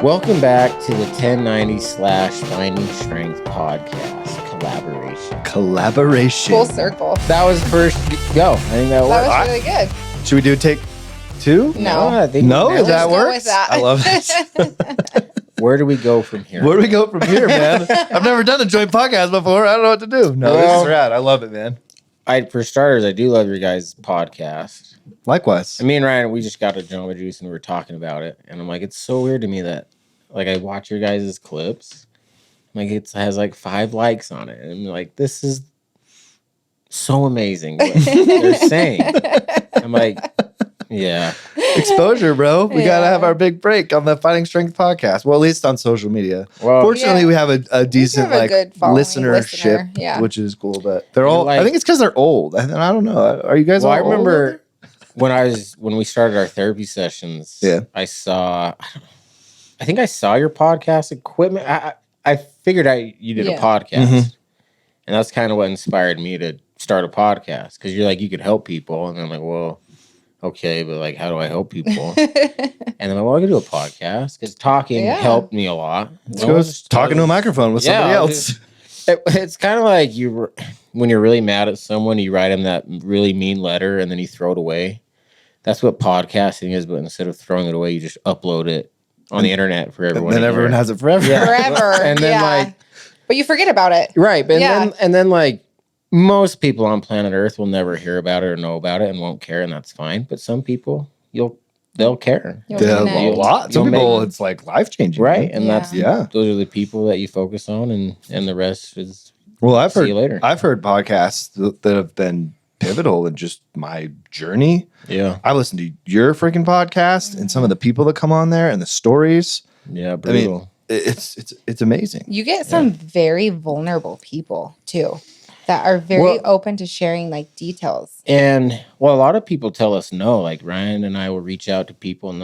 Welcome back to the 1090/Finding Strength podcast collaboration. Full circle. That was first go. I think that That worked. was really good. Should we do take two? No. I think No, that is that Let's go works? with that. I love it. Where do we go from here? Where do we go from here, man? I've never done a joint podcast before. I don't know what to do. No, this Well- is rad. I love it, man. For starters, I do love your guys' podcast. Likewise. And me and Ryan, we just got a Jamba Juice and we were talking about it. And I'm like, it's so weird to me that, like, I watch your guys' clips. Like, it has like 5 likes on it. And I'm like, this is so amazing what they're saying. I'm like, yeah. Exposure, bro. We got to Yeah. have our big break on the Finding Strength podcast. Well, at least on social media. Well, Fortunately, Yeah. we have a decent have a good following listenership, yeah. which is cool. But they're You all. like- I think it's because they're old. I don't know. Are you guys well, all I old? remember when we started our therapy sessions. Yeah. I think I saw your podcast equipment. I figured you did a Yeah. podcast, Mhm. and that's kind of what inspired me to start a podcast. Because you're like, you could help people, and I'm like, well, okay, but like, how do I help people? And I'm like, well, I could do a podcast because talking Yeah. helped me a lot. Let's go talking to a microphone with somebody else. It's kind of like when you're really mad at someone, you write them that really mean letter and then you throw it away. That's what podcasting is, but instead of throwing it away, you just upload it on the internet for everyone. And then to everyone hear. has it forever. Yeah. Forever. And then, yeah. like- but you forget about it. Right, Yeah. and then like most people on planet Earth will never hear about it or know about it and won't care, and that's fine. But some people, they'll care, You'll Yeah, connect. a lot. Some You'll people, make- it's like life changing. right? And that's Yeah. those are the people that you focus on, and the rest is Well, I've see heard you later. I've heard podcasts that have been pivotal in just my journey. Yeah, I listened to your freaking podcast and some of the people that come on there and the stories. yeah, I brutal. mean, it's amazing. You get some very vulnerable people too that are very Well- open to sharing like details. And well, a lot of people tell us no. Like Ryan and I will reach out to people, and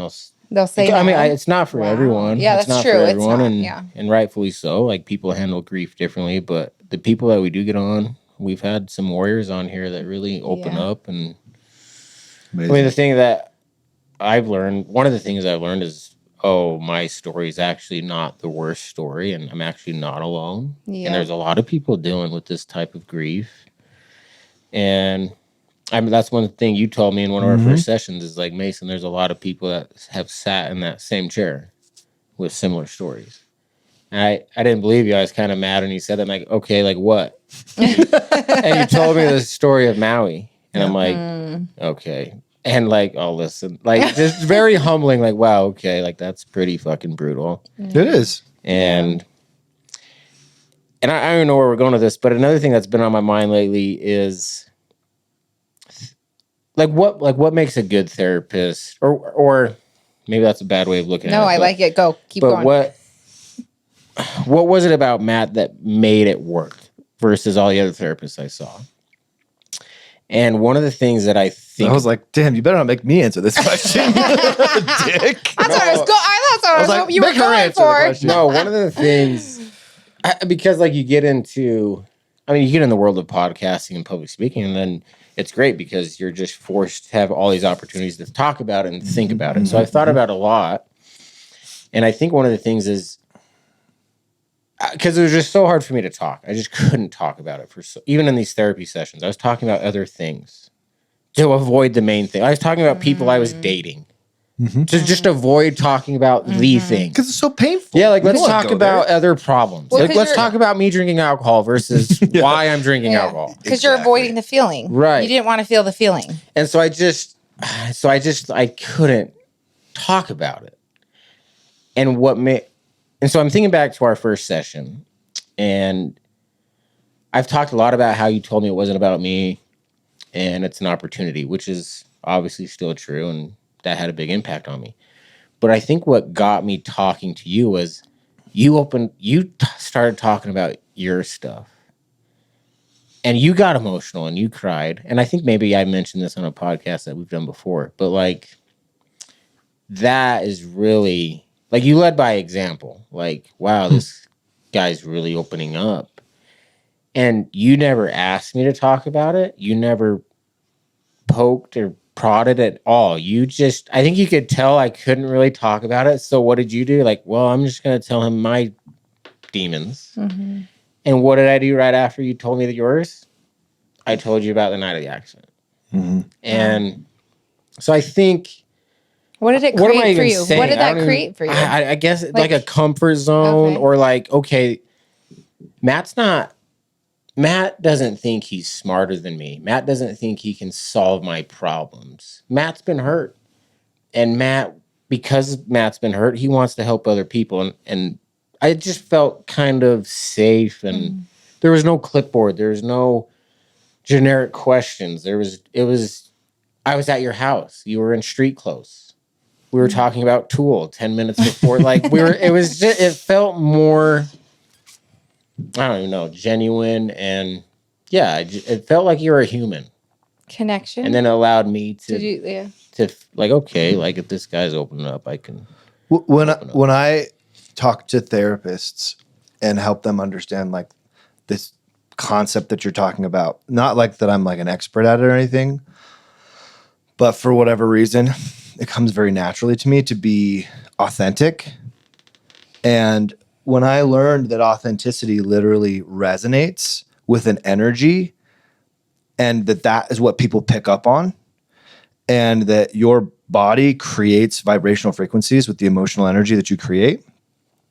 They'll say, I mean, no. it's not for Wow. everyone. Yeah, it's that's not true. For It's everyone, not, and yeah. and rightfully so. Like people handle grief differently, but the people that we do get on, we've had some warriors on here that really open Yeah. up. And Amazing. I mean, the thing that I've learned, one of the things I've learned is, oh, my story is actually not the worst story, and I'm actually not alone. Yeah. And there's a lot of people dealing with this type of grief. And I mean, that's one thing you told me in one of our first sessions is like, Mason, there's a lot of people that have sat in that same chair with similar stories. And I didn't believe you. I was kind of mad when you said that. I'm like, okay, like what? And you told me the story of Maui. And I'm like, okay. And like, oh, listen, like just very humbling. Like, wow, okay, like that's pretty fucking brutal. it is. And I don't know where we're going with this, but another thing that's been on my mind lately is what makes a good therapist, or maybe that's a bad way of looking at it. No, I but- like it. Go. Keep but going. what was it about Matt that made it work versus all the other therapists I saw? And one of the things that I think I was like, damn, you better not make me answer this question. Dick. That's what I was go. That's what I was like, hoping you were make her going answer the for. question. no, one of the things because like you get in the world of podcasting and public speaking, and then it's great because you're just forced to have all these opportunities to talk about it and think about it. So I've thought about it a lot. And I think one of the things is because it was just so hard for me to talk. I just couldn't talk about it even in these therapy sessions. I was talking about other things to avoid the main thing. I was talking about people I was dating to just avoid talking about the thing. Because it's so painful. Yeah, like You let's don't wanna talk go about there. other problems. Well, Like 'cause let's you're- talk about me drinking alcohol versus why I'm drinking Yeah. alcohol. Because you're Exactly. avoiding the feeling. Right. You didn't want to feel the feeling. And so I couldn't talk about it. And so I'm thinking back to our first session, and I've talked a lot about how you told me it wasn't about me and it's an opportunity, which is obviously still true, and that had a big impact on me. But I think what got me talking to you was you started talking about your stuff. And you got emotional and you cried. And I think maybe I mentioned this on a podcast that we've done before, but like that is really like you led by example. Like, wow, this guy's really opening up. And you never asked me to talk about it. You never poked or prodded at all. I think you could tell I couldn't really talk about it. So what did you do? Like, well, I'm just going to tell him my demons. Mm-hmm. And what did I do right after you told me that yours? I told you about the night of the accident. Mm-hmm. And so I think. What did it What am I create for even you? saying? What did I that don't create for you? I guess like a comfort zone, Okay. or like, okay, Matt doesn't think he's smarter than me. Matt doesn't think he can solve my problems. Matt's been hurt. And because Matt's been hurt, he wants to help other people. And I just felt kind of safe, and there was no clipboard. There was no generic questions. I was at your house. You were in street clothes. We were talking about Tool 10 minutes before. It felt more, I don't even know, genuine. And yeah, it felt like you were a human. Connection. And then it allowed me to like, okay, like if this guy's opening up, I can. When I talk to therapists and help them understand like this concept that you're talking about, not like that I'm like an expert at it or anything, but for whatever reason, it comes very naturally to me to be authentic. And when I learned that authenticity literally resonates with an energy, and that is what people pick up on, and that your body creates vibrational frequencies with the emotional energy that you create.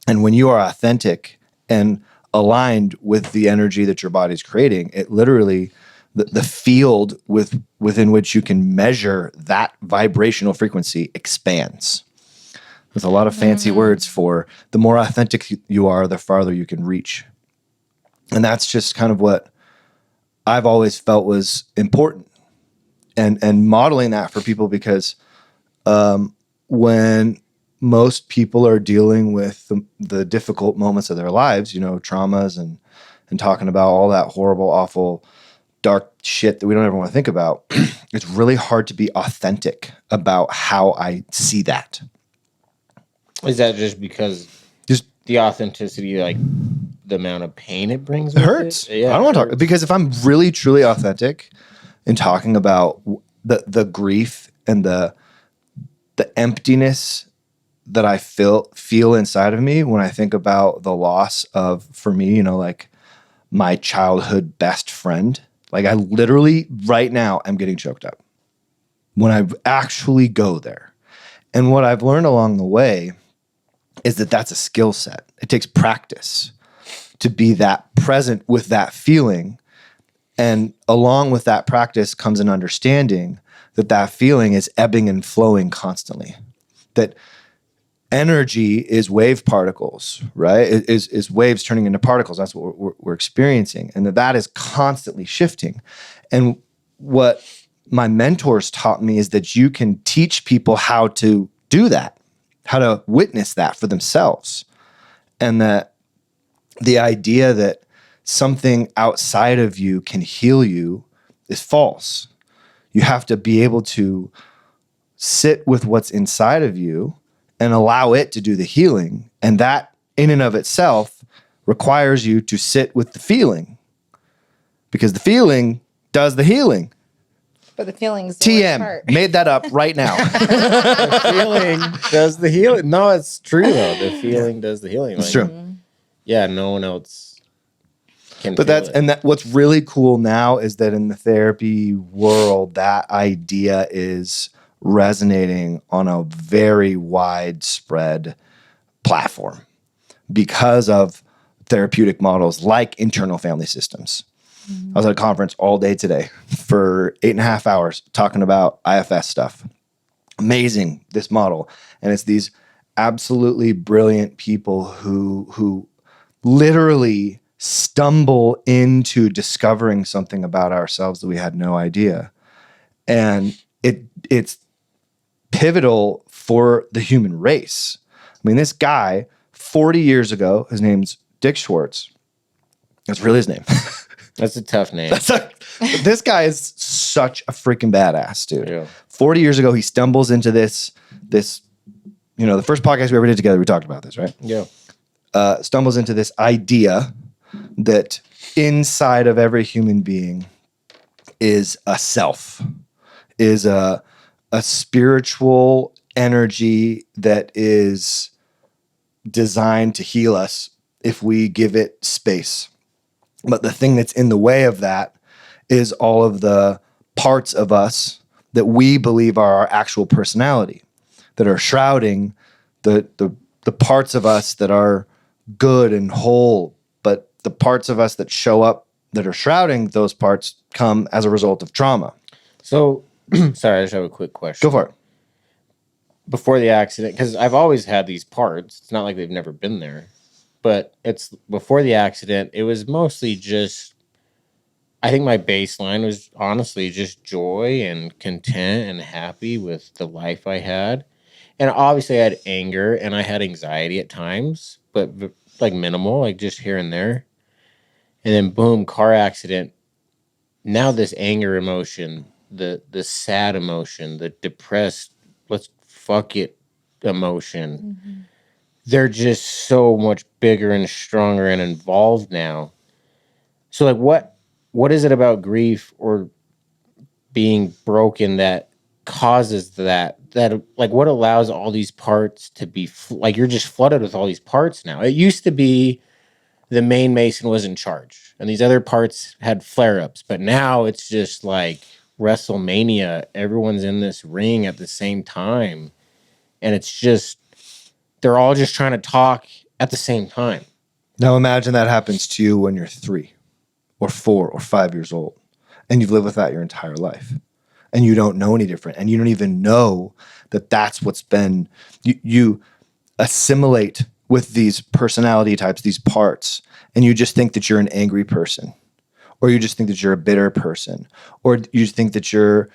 And when you are authentic and aligned with the energy that your body's creating, it literally, the field within which you can measure that vibrational frequency expands. There's a lot of fancy words for the more authentic you are, the farther you can reach. And that's just kind of what I've always felt was important. And modeling that for people, because when most people are dealing with the difficult moments of their lives, traumas and talking about all that horrible, awful, dark shit that we don't ever want to think about, it's really hard to be authentic about how I see that. Is that just because the authenticity, like the amount of pain it brings? It hurts. Yeah, I don't want to talk, because if I'm really truly authentic in talking about the grief and the emptiness that I feel inside of me when I think about the loss of, for me, like my childhood best friend. Like I literally right now I'm getting choked up when I actually go there. And what I've learned along the way is that that's a skill set. It takes practice to be that present with that feeling. And along with that practice comes an understanding that feeling is ebbing and flowing constantly. That energy is wave particles, right? It is waves turning into particles. That's what we're experiencing. And that is constantly shifting. And what my mentors taught me is that you can teach people how to do that, how to witness that for themselves. And that the idea that something outside of you can heal you is false. You have to be able to sit with what's inside of you and allow it to do the healing. And that in and of itself requires you to sit with the feeling, because the feeling does the healing. But the feelings. TM, made that up right now. The feeling does the healing. No, it's true though. The feeling does the healing. It's true. Yeah, no one else can. But what's really cool now is that in the therapy world, that idea is resonating on a very widespread platform because of therapeutic models like internal family systems. I was at a conference all day today for 8.5 hours talking about IFS stuff. Amazing, this model. And it's these absolutely brilliant people who literally stumble into discovering something about ourselves that we had no idea. And it's pivotal for the human race. I mean, this guy, 40 years ago, his name's Dick Schwartz. That's really his name. That's a tough name. This guy is such a freaking badass, dude. Yeah. 40 years ago, he stumbles into this, the first podcast we ever did together, we talked about this, right? Yeah. Stumbles into this idea that inside of every human being is a self, is a a spiritual energy that is designed to heal us if we give it space. But the thing that's in the way of that is all of the parts of us that we believe are our actual personality, that are shrouding the parts of us that are good and whole, but the parts of us that show up that are shrouding those parts come as a result of trauma. So, sorry, I just have a quick question. Go for it. Before the accident, because I've always had these parts. It's not like they've never been there. But it's before the accident, it was mostly just, I think my baseline was honestly just joy and content and happy with the life I had. And obviously I had anger and I had anxiety at times, but like minimal, like just here and there. And then boom, car accident. Now this anger emotion, the sad emotion, the depressed, let's fuck it emotion. They're just so much bigger and stronger and involved now. So like what is it about grief or being broken that causes that like what allows all these parts to be like you're just flooded with all these parts now? It used to be the main mason was in charge and these other parts had flare-ups, but now it's just like WrestleMania. Everyone's in this ring at the same time and it's just they're all just trying to talk at the same time. Now imagine that happens to you when you're 3 or 4 or 5 years old and you've lived with that your entire life and you don't know any different and you don't even know that that's what's been, you assimilate with these personality types, these parts, and you just think that you're an angry person or you just think that you're a bitter person or you think that you're,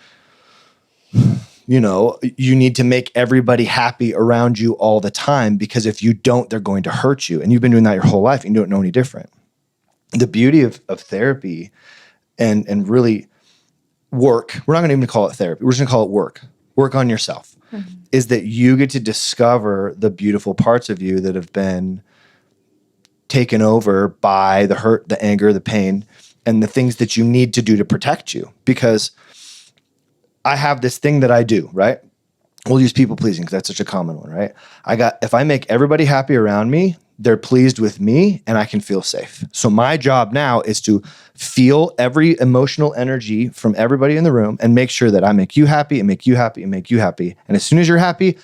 you need to make everybody happy around you all the time because if you don't, they're going to hurt you. And you've been doing that your whole life and you don't know any different. The beauty of therapy and really work, we're not going to even call it therapy. We're just going to call it work on yourself, is that you get to discover the beautiful parts of you that have been taken over by the hurt, the anger, the pain, and the things that you need to do to protect you. Because I have this thing that I do, right? We'll use people pleasing because that's such a common one, right? If I make everybody happy around me, they're pleased with me and I can feel safe. So my job now is to feel every emotional energy from everybody in the room and make sure that I make you happy and make you happy and make you happy. And as soon as you're happy,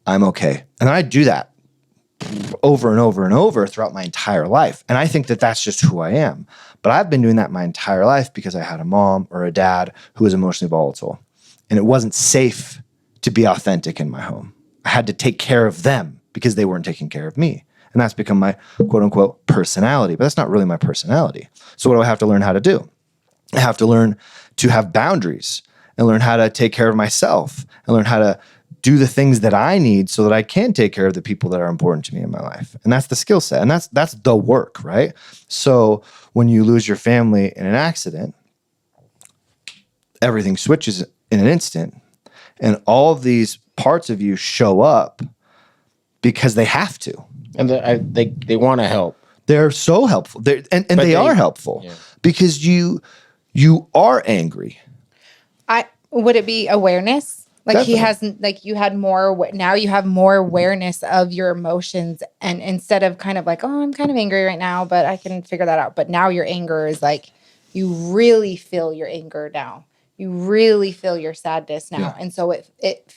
I'm okay. And I do that over and over and over throughout my entire life. And I think that that's just who I am. But I've been doing that my entire life because I had a mom or a dad who was emotionally volatile. And it wasn't safe to be authentic in my home. I had to take care of them because they weren't taking care of me. And that's become my quote unquote personality, but that's not really my personality. So what do I have to learn how to do? I have to learn to have boundaries and learn how to take care of myself and learn how to do the things that I need so that I can take care of the people that are important to me in my life. And that's the skill set. And that's the work, right? So when you lose your family in an accident, everything switches in an instant. And all of these parts of you show up because they have to. And they want to help. They're so helpful. They are helpful because you are angry. Would it be awareness? Like Definitely. he hasn't, like you had more, now you have more awareness of your emotions. And instead of kind of like, oh, I'm kind of angry right now, but I can figure that out. But now your anger is like, you really feel your anger now. You really feel your sadness now. Yeah. And so it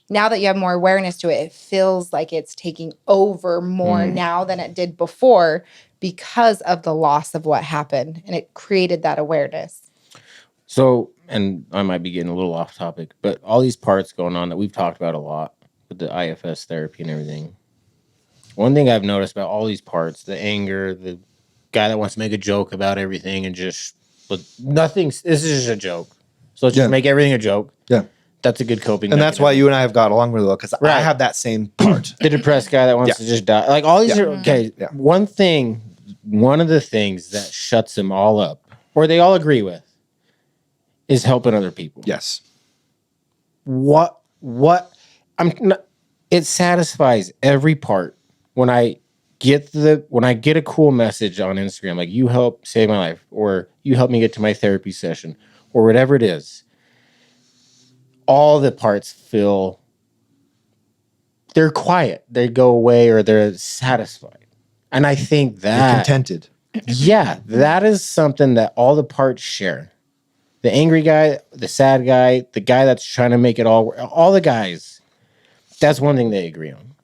now that you have more awareness to it, it feels like it's taking over more now than it did before because of the loss of what happened. And it created that awareness. So, and I might be getting a little off topic, but all these parts going on that we've talked about a lot with the IFS therapy and everything. One thing I've noticed about all these parts, the anger, the guy that wants to make a joke about everything and just, but this is just a joke. So let's just make everything a joke. Yeah. That's a good coping And that's why you and I have got along really well because I have that same part. The depressed guy that wants to just die. Like all these are, okay. Yeah. One of the things that shuts them all up, or they all agree with, is helping other people. Yes. It satisfies every part when I get a cool message on Instagram, like you helped save my life, or you helped me get to my therapy session, or whatever it is. all the parts feel they're quiet. They go away or they're satisfied. And I think They're that contented. yeah, that is something that all the parts share. The angry guy, the sad guy, the guy that's trying to make it all the guys, that's one thing they agree on.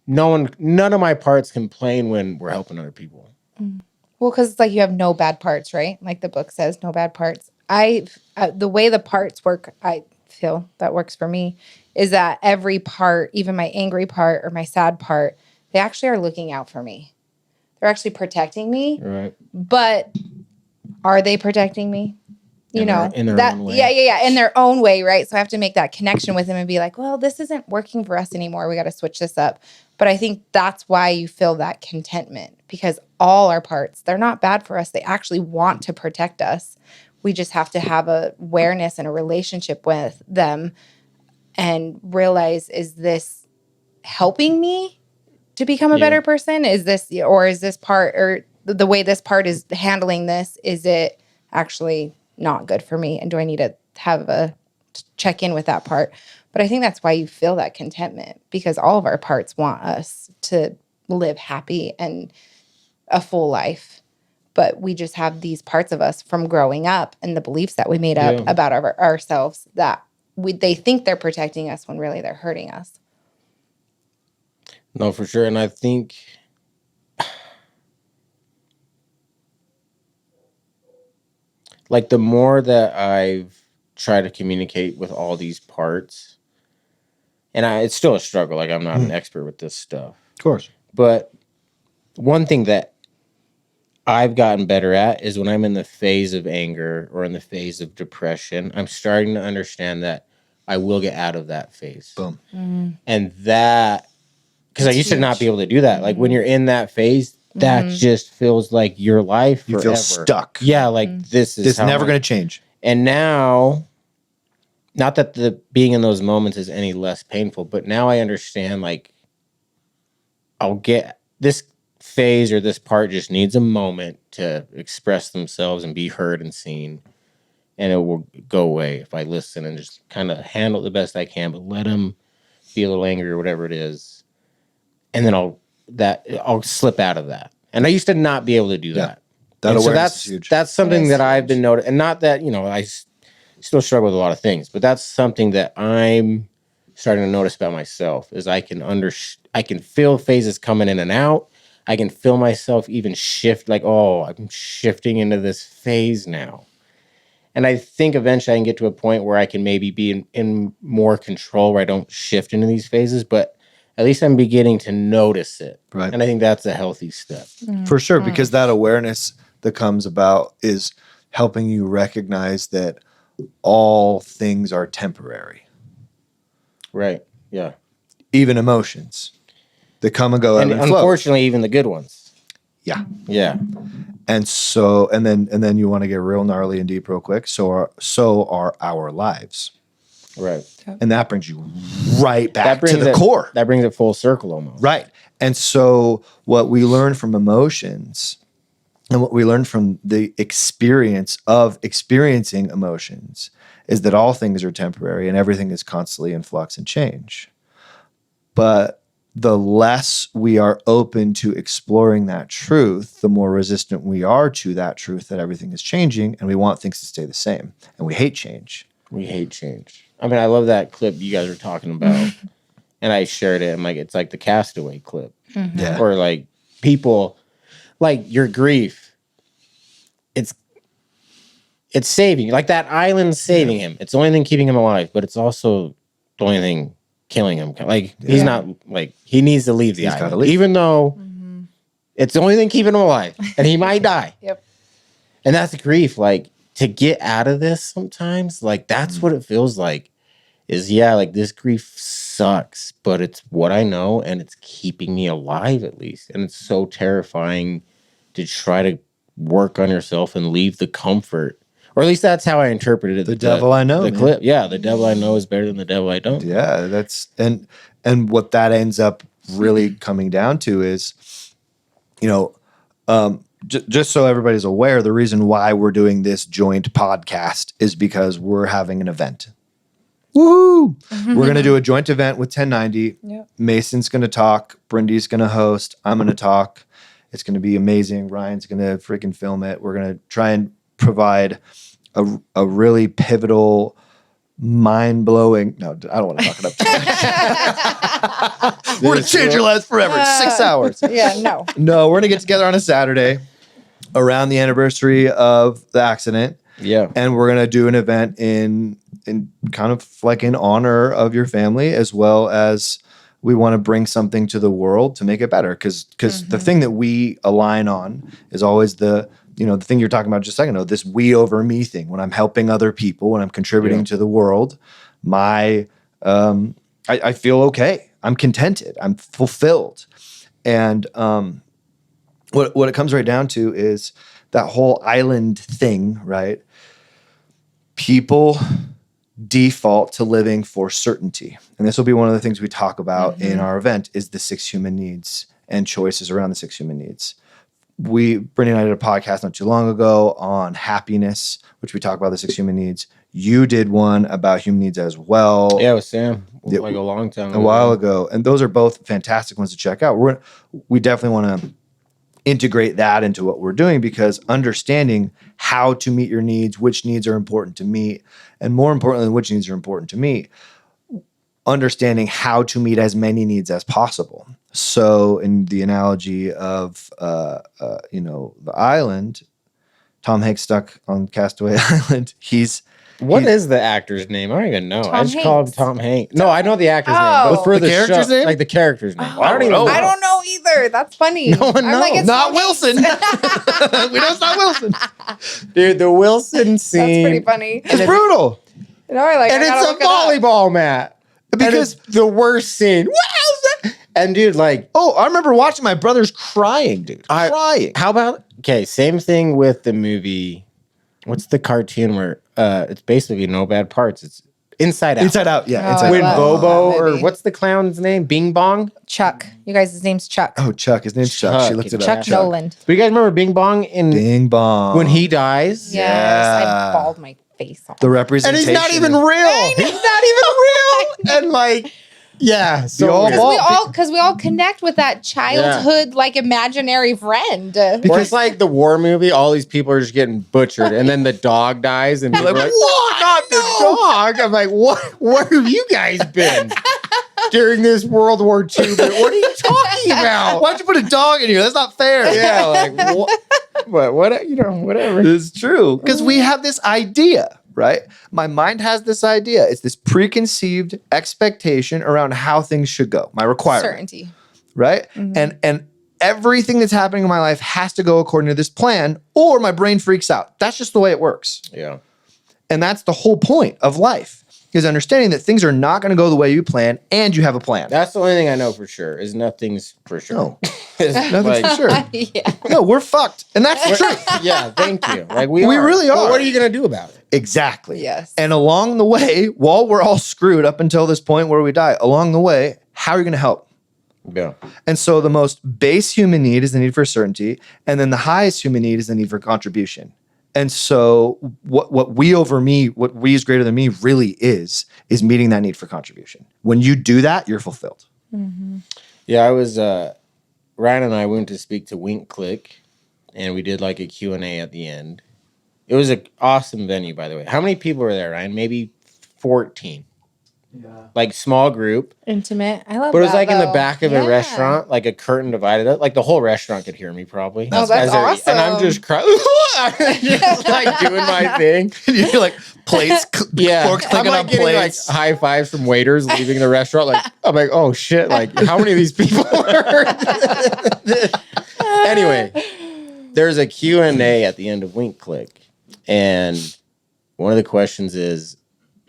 None of my parts complain when we're helping other people. Well, because it's like you have no bad parts, right? Like the book says, no bad parts. The way the parts work, I feel that works for me, is that every part, even my angry part or my sad part, they actually are looking out for me. They're actually protecting me. Right. But are they protecting me? You know, in their that own way. yeah, in their own way, right? So I have to make that connection with them and be like, well, this isn't working for us anymore. We got to switch this up. But I think that's why you feel that contentment, because all our parts, they're not bad for us. They actually want to protect us. We just have to have a awareness and a relationship with them and realize, is this helping me to become a better person? Is this part, or the way this part is handling this, is it actually not good for me? And do I need to have a check in with that part? But I think that's why you feel that contentment, because all of our parts want us to live happy and a full life. But we just have these parts of us from growing up and the beliefs that we made up about ourselves that they think they're protecting us when really they're hurting us. No, for sure. And I think like the more that I've tried to communicate with all these parts, and it's still a struggle. Like I'm not an expert with this stuff. Of course. But one thing that I've gotten better at is when I'm in the phase of anger or in the phase of depression, I'm starting to understand that I will get out of that phase. Boom. And that, because I used to not be able to do that. Like when you're in that phase, that just feels like your life forever. You feel stuck. Yeah, like this is never going to change. And now, not that the being in those moments is any less painful, but now I understand, like, I'll get this phase or this part just needs a moment to express themselves and be heard and seen, and it will go away if I listen and just kind of handle it the best I can, but let them be a little angry or whatever it is, and then I'll slip out of that. And I used to not be able to do that. That and awareness is huge. That's something that I've been noticing, and not that I still struggle with a lot of things, but that's something that I'm starting to notice about myself is I can feel phases coming in and out. I can feel myself even shift, like, oh, I'm shifting into this phase now. And I think eventually I can get to a point where I can maybe be in more control, where I don't shift into these phases, but at least I'm beginning to notice it. Right. And I think that's a healthy step. For sure, because that awareness that comes about is helping you recognize that all things are temporary. Right. Yeah. Even emotions that come and go. And and flow. unfortunately, even the good ones. Yeah. Yeah. And so, and then you want to get real gnarly and deep real quick. So are our lives. Right. And that brings you right back to the core. That brings it full circle almost. Right. And so what we learn from emotions and what we learn from the experience of experiencing emotions is that all things are temporary and everything is constantly in flux and change. But the less we are open to exploring that truth, the more resistant we are to that truth that everything is changing, and we want things to stay the same. And we hate change. We hate change. I mean, I love that clip you guys were talking about. And I shared it. I'm like, it's like the Castaway clip. Yeah. Or like people, like your grief, it's saving you. Like that island saving him. It's the only thing keeping him alive, but it's also the only thing killing him. Like he's not, like, he needs to leave the island. Even though it's the only thing keeping him alive. And he might die. Yep. And that's grief. Like to get out of this sometimes, like that's what it feels like. Is like this grief sucks, but it's what I know and it's keeping me alive at least. And it's so terrifying to try to work on yourself and leave the comfort. Or at least that's how I interpreted it. The devil I know. The clip. Yeah, the devil I know is better than the devil I don't. Yeah, that's and what that ends up really coming down to is, just so everybody's aware, the reason why we're doing this joint podcast is because we're having an event. Woohoo! We're going to do a joint event with 1090. Yep. Mason's going to talk. Brindy's going to host. I'm going to talk. It's going to be amazing. Ryan's going to freaking film it. We're going to try and provide a really pivotal, mind-blowing. No, I don't want to talk it up. We're going to change your lives forever. 6 hours. Yeah, no. No, we're going to get together on a Saturday around the anniversary of the accident. Yeah. And we're going to do an event in kind of like in honor of your family, as well as we want to bring something to the world to make it better. Because the thing that we align on is always the thing you're talking about just a second ago, this we over me thing. When I'm helping other people, when I'm contributing to the world, I feel okay. I'm contented. I'm fulfilled. And what it comes right down to is that whole island thing, right? People default to living for certainty. And this will be one of the things we talk about in our event is the 6 human needs and choices around the 6 human needs. Brittany and I did a podcast not too long ago on happiness, which we talk about the 6 human needs. You did one about human needs as well. Yeah, with Sam, like a long time ago. A while ago. And those are both fantastic ones to check out. We definitely want to integrate that into what we're doing, because understanding how to meet your needs, which needs are important to meet, and more importantly, which needs are important to meet, understanding how to meet as many needs as possible. So in the analogy of, the island, Tom Hanks stuck on Castaway Island, What is the actor's name? I don't even know. I just called him Hanks. Tom Hanks. No, I know the actor's name. Oh. But for The character's show, name? like the character's name. I don't know. I don't know either. That's funny. No one knows. it's not Tom Wilson. Hanks. We know it's not Wilson. Dude, the Wilson scene. That's pretty funny. It's brutal. No, I And gotta it's a look it up. volleyball mat. Because And it's the worst scene. Wow. And dude, like, I remember watching my brothers crying, dude. Crying. how about, okay, same thing with the movie. What's the cartoon where it's basically no bad parts? It's Inside Out. Inside Out, yeah. Oh, Inside I When Out. love Bobo, that or movie. what's the clown's name? Bing Bong? Chuck. You guys, his name's Chuck. Oh, Chuck. His name's Chuck. She Chuck. looked it Chuck up. Noland. Do you guys remember Bing Bong in Bing bong. when he dies? Yes, Yeah. I bawled my face off. The And representation. he's not even real. He's not even real. And like, yeah. So all weird. ball- Because we all connect with that childhood like imaginary friend. Or it's like the war movie. All these people are just getting butchered, and then the dog dies, and people are like, "What? Not the dog!" I'm like, "What? Where have you guys been during this World War II? But what are you talking about?" Why'd you put a dog in here? That's not fair. Yeah, like what? But what? Whatever. It's true. Because we have this idea, right? My mind has this idea. It's this preconceived expectation around how things should go. My requirement. Certainty. Right? And everything that's happening in my life has to go according to this plan, or my brain freaks out. That's just the way it works. Yeah. And that's the whole point of life, is understanding that things are not going to go the way you plan, and you have a plan. That's the only thing I know for sure. Is nothing's for sure. No. It's Nothing's like- for sure. Yeah. No, we're fucked. And that's the truth. Yeah, thank you. Like we really But are. what are you gonna do about it? Exactly. Yes. And along the way, while we're all screwed up until this point where we die, along the way, how are you going to help? Yeah. And so the most base human need is the need for certainty. And then the highest human need is the need for contribution. And so what we is greater than me really is meeting that need for contribution. When you do that, you're fulfilled. Yeah, I was Ryan and I went to speak to Wink Click, and we did like a Q&A at the end. It was an awesome venue, by the way. How many people were there, Ryan? Maybe 14. Yeah. Like small group. Intimate. I love that. But it was like in the though. back of Yeah. a restaurant, like a curtain divided up. Like the whole restaurant could hear me probably. Oh, that's As they're- awesome. And I'm just crying. I'm just like doing my thing. You're like plates, Yeah. forks I'm clicking like on getting plates. like high fives from waiters leaving the restaurant. Like, I'm like, oh shit. Like, how many of these people are? Anyway, there's a Q&A at the end of Wink Click. And one of the questions is,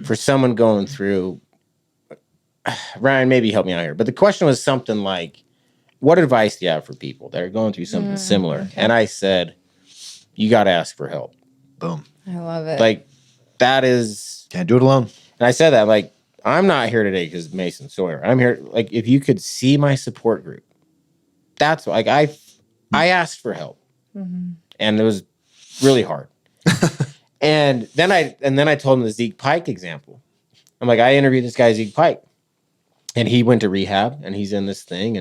for someone going through, Ryan, maybe help me out here. But the question was something like, what advice do you have for people that are going through something similar? Okay. And I said, you got to ask for help. Boom. I love it. Like, that is, Can't do it alone. and I said that, like, I'm not here today because Mason Sawyer. I'm here, like, if you could see my support group, that's like, I asked for help. And it was really hard. And then I told him the Zeke Pike example. I'm like, I interviewed this guy, Zeke Pike, and he went to rehab and he's in this thing.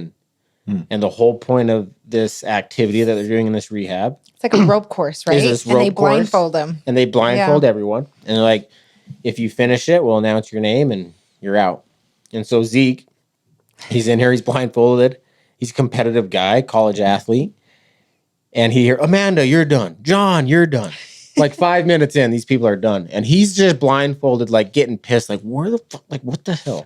And the whole point of this activity that they're doing in this rehab It's like a rope course, right? is this And they rope course, blindfold them. and they blindfold everyone. And they're like, if you finish it, we'll announce your name and you're out. And so Zeke, he's in here, he's blindfolded. He's a competitive guy, college athlete. And he hear, Amanda, you're done. John, you're done. Like 5 minutes in, these people are done. And he's just blindfolded, like getting pissed. Like, where the fuck? Like, what the hell?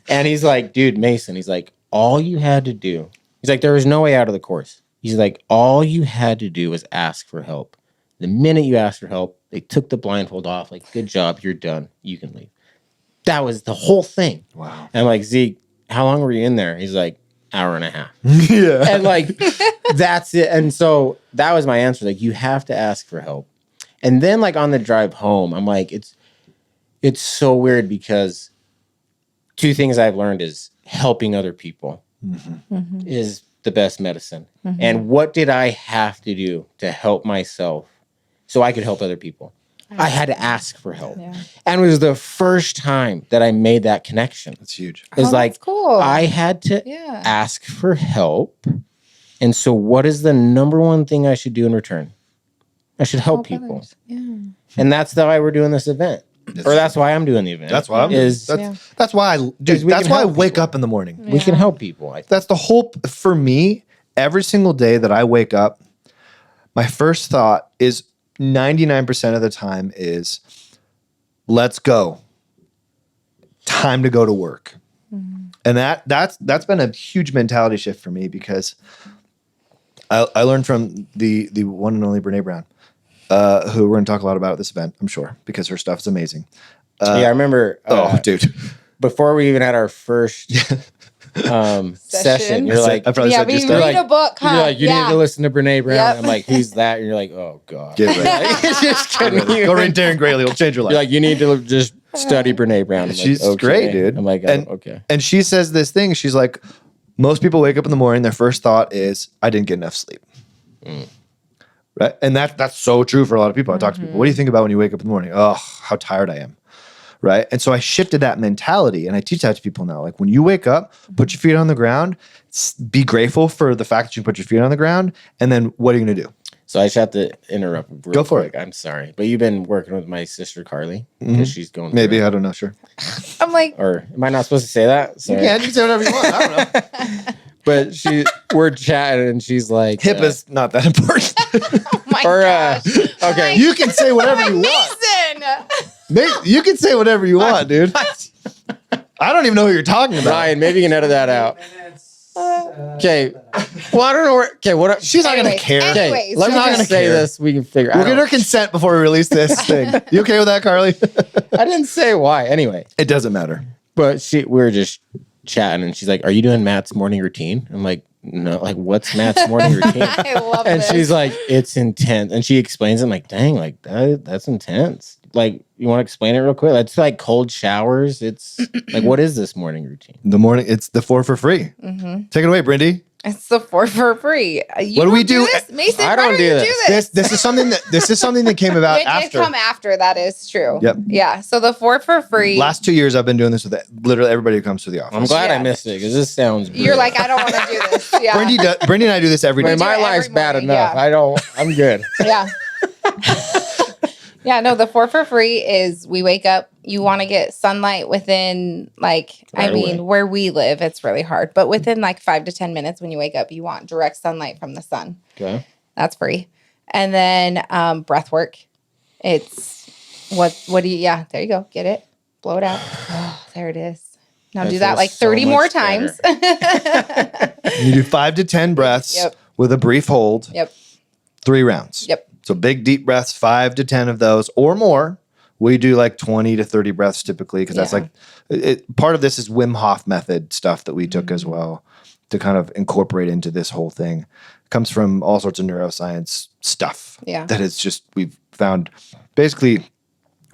And he's like, dude, Mason, he's like, all you had to do, he's like, there was no way out of the course. He's like, all you had to do was ask for help. The minute you asked for help, they took the blindfold off. Like, good job, you're done. You can leave. That was the whole thing. Wow. And I'm like, Zeke, how long were you in there? He's like, hour and a half. Yeah. And like, that's it. And so that was my answer. Like, you have to ask for help. And then like on the drive home, I'm like, it's so weird because two things I've learned is helping other people is the best medicine. And what did I have to do to help myself so I could help other people? I had to ask for help. Yeah. And it was the first time that I made that connection. That's huge. It was like, that's cool. I had to Yeah. ask for help. And so what is the number one thing I should do in return? I should help people. others. Yeah. And that's why we're doing this event. Or that's why I'm doing the event. That's why I'm is that's why I dude, we that's can why I help wake people. up in the morning. we can help people. I think. That's the whole for me, every single day that I wake up, my first thought is 99% of the time is let's go. Time to go to work. And that's been a huge mentality shift for me because I learned from the one and only Brene Brown, who we're going to talk a lot about at this event, I'm sure, because her stuff is amazing. Yeah, I remember Dude. before we even had our first session, you're like, I probably Yeah, said we just read like- a book, huh? you're like, you need to listen to Brene Brown. Yep. I'm like, who's that? And you're like, oh God. Get ready. It's just Get couldn't ready. Go even- read Darren Grayley. It'll change your life. You're like, you need to just study Brene Brown. I'm like, She's okay. great, dude. I'm like, And- okay. And she says this thing. She's like, most people wake up in the morning, their first thought is, I didn't get enough sleep. Right? And that's so true for a lot of people. I talk to people, what do you think about when you wake up in the morning? Oh, how tired I am. Right? And so I shifted that mentality and I teach that to people now. Like when you wake up, put your feet on the ground, be grateful for the fact that you put your feet on the ground. And then what are you going to do? So I just have to interrupt. Real Go for quick. I'm sorry, but you've been working with my sister Carly because she's going through Maybe, it. I don't know. Sure. I'm like, Or am I not supposed to say that? Sorry. You can say whatever you want. I don't know. But we're chatting and she's like, Hip is not that important. oh my or gosh. okay, You can say whatever you want. Mason! You can say whatever you want, dude. I don't even know what you're talking about. Ryan, maybe you can edit that out. Okay. Well, I don't know where. Okay, what? She's not going to Anyways, care. Okay, anyways, let me she's not just gonna say care. this. We can figure. We'll get her consent before we release this thing. You okay with that, Carly? I didn't say why. Anyway, It doesn't matter. but we were just chatting, and she's like, "Are you doing Matt's morning routine?" I'm like, "No." Like, what's Matt's morning routine? I love And this. she's like, "It's intense." And she explains it. I'm like, "Dang, like that's intense." Like, you want to explain it real quick? That's like cold showers. It's like, what is this morning routine? The morning, it's the 4 for free. Take it away, Brindy. It's the 4 for free. You What do we don't do? This? Mason, I why don't do you this. This is something that came about It did after. come after. That is true. Yep. Yeah. So the 4 for free. Last 2 years, I've been doing this with literally everybody who comes to the office. I'm glad I Yeah. missed it because this sounds. You're brutal. like, I don't want to do this. Yeah. Brindy and I do this every I day. mean, my do it life's every bad morning, enough. yeah. I'm good. Yeah. Yeah, no, the 4 for free is we wake up, you want to get sunlight within Right away. where we live, it's really hard, but within like 5 to 10 minutes when you wake up, you want direct sunlight from the sun. Okay. That's free. And then breath work. It's what do you, yeah, there you go. Get it. Blow it out. Oh, there it is. Now That do that feels like so 30 more much times. You do 5 to 10 breaths Yep. with a brief hold, Yep. 3 rounds. Yep. So big, deep breaths, 5 to 10 of those or more. We do like 20 to 30 breaths typically because that's Yeah. like part of this is Wim Hof method stuff that we took as well to kind of incorporate into this whole thing. It comes from all sorts of neuroscience stuff. Yeah. That is just we've found basically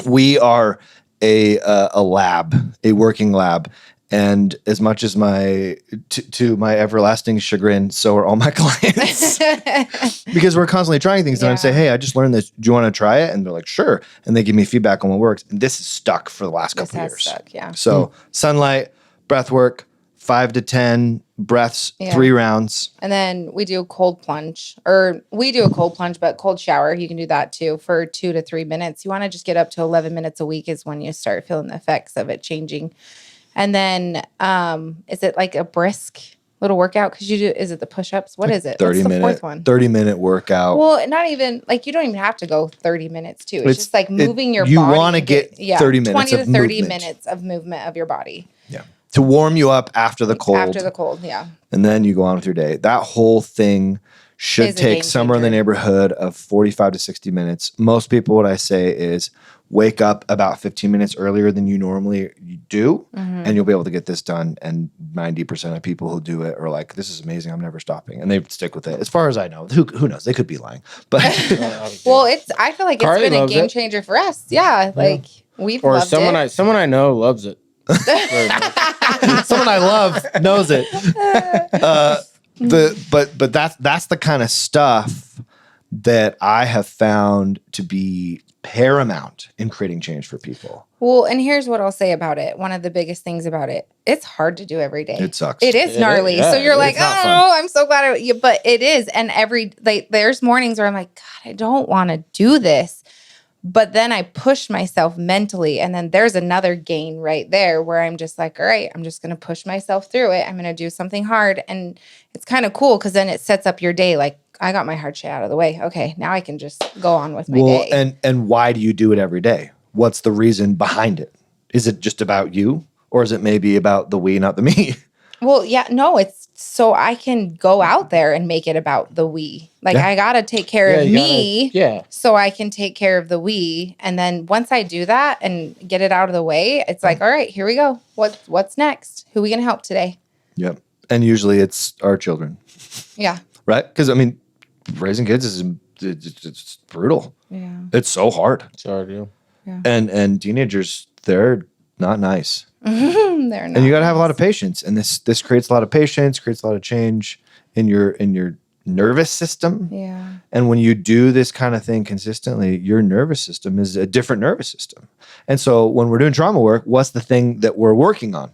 we are a lab, a working lab, And as much as to my everlasting chagrin, so are all my clients. Because we're constantly trying things. And I say, hey, I just learned this. Do you want to try it? And they're like, sure. And they give me feedback on what works. And this is stuck for the last couple of years. Stuck, yeah. So sunlight, breath work, 5 to 10 breaths, 3 rounds. And then we do a cold plunge, or we do a cold plunge, but cold shower. You can do that too for 2 to 3 minutes. You want to just get up to 11 minutes a week is when you start feeling the effects of it changing. And then, is it like a brisk little workout? Because is it the push-ups? What is it? 30 What's the minute, fourth one? 30-minute workout. Well, not even, like, you don't even have to go 30 minutes too. It's just like moving your body. You want to get 30 minutes 20 to 30 movement. minutes of movement of your body. Yeah. To warm you up after the cold. After the cold, yeah. And then you go on with your day. That whole thing should take somewhere in the neighborhood of 45 to 60 minutes. Most people, what I say is wake up about 15 minutes earlier than you normally do, and you'll be able to get this done. And 90% of people who do it are like, this is amazing. I'm never stopping. And they stick with it. As far as I know, who knows? They could be lying. But well, I feel like Carly it's been a loves game it. changer for us. Yeah. Like we've Or loved it. someone I know loves it. Very much. someone I love knows it. But that's the kind of stuff that I have found to be paramount in creating change for people. Well, and here's what I'll say about it. One of the biggest things about it, it's hard to do every day. It sucks. It is gnarly. Yeah, so you're like, not fun. oh, I'm so glad. But it is. And there's mornings where I'm like, God, I don't want to do this. But then I push myself mentally. And then there's another gain right there where I'm just like, all right, I'm just going to push myself through it. I'm going to do something hard. And it's kind of cool because then it sets up your day. Like, I got my hard shit out of the way. Okay, now I can just go on with my day. And why do you do it every day? What's the reason behind it? Is it just about you? Or is it maybe about the we, not the me? Well, yeah, no, it's so I can go out there and make it about the we. Like I got to take care of me so I can take care of the we. And then once I do that and get it out of the way, it's like, all right, here we go. What's next? Who are we going to help today? Yep. And usually it's our children. Yeah. Right? Because, I mean, raising kids is it's brutal. Yeah. It's so hard. It's hard, yeah. And teenagers, they're not nice. They're not. And you got to have a lot of patience. And this creates a lot of patience, creates a lot of change in your nervous system. Yeah. And when you do this kind of thing consistently, your nervous system is a different nervous system. And so when we're doing trauma work, what's the thing that we're working on?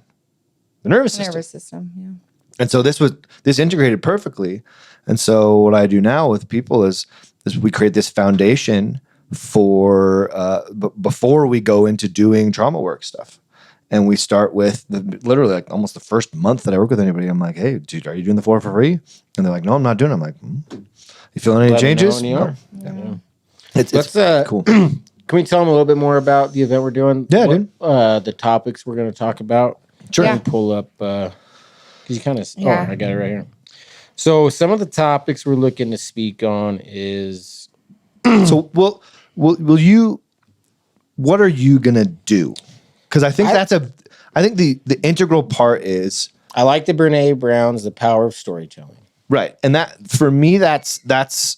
The nervous system. Nervous system, yeah. And so this integrated perfectly. And so what I do now with people is we create this foundation for before we go into doing trauma work stuff. And we start with literally like almost the first month that I work with anybody. I'm like, hey, dude, are you doing the 4 for free? And they're like, no, I'm not doing it. I'm like, you feeling any changes? No. It's cool. Can we tell them a little bit more about the event we're doing? Yeah, dude. The topics we're going to talk about. Sure. Yeah. And pull up, because you kind of, Yeah. I got it right here. So some of the topics we're looking to speak on is. So will you, what are you going to do? Because I think I think the integral part is. I like the Brene Brown's The Power of Storytelling. Right. And that, for me, that's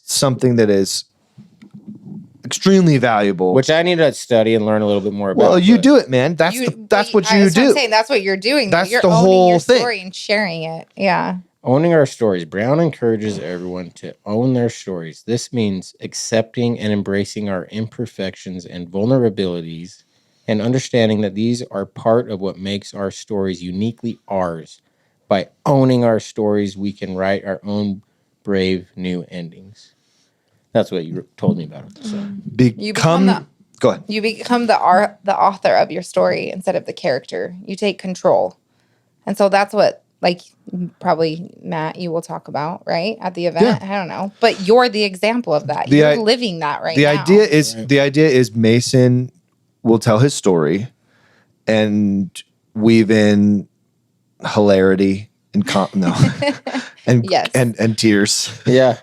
something that is extremely valuable. Which I need to study and learn a little bit more about. Well, you do it, man. That's what you do. I'm saying that's what you're doing. That's you're the owning whole your thing. story and sharing it. Yeah. Owning our stories. Brown encourages everyone to own their stories. This means accepting and embracing our imperfections and vulnerabilities and understanding that these are part of what makes our stories uniquely ours. By owning our stories, we can write our own brave new endings. That's what you told me about it. So. Go ahead. You become the author of your story instead of the character. You take control. And so that's what, like, probably, Matt, you will talk about, right? At the event. I don't know. But you're the example of that. You're living that right now. The idea is Mason will tell his story and weave in hilarity and and tears. Yeah.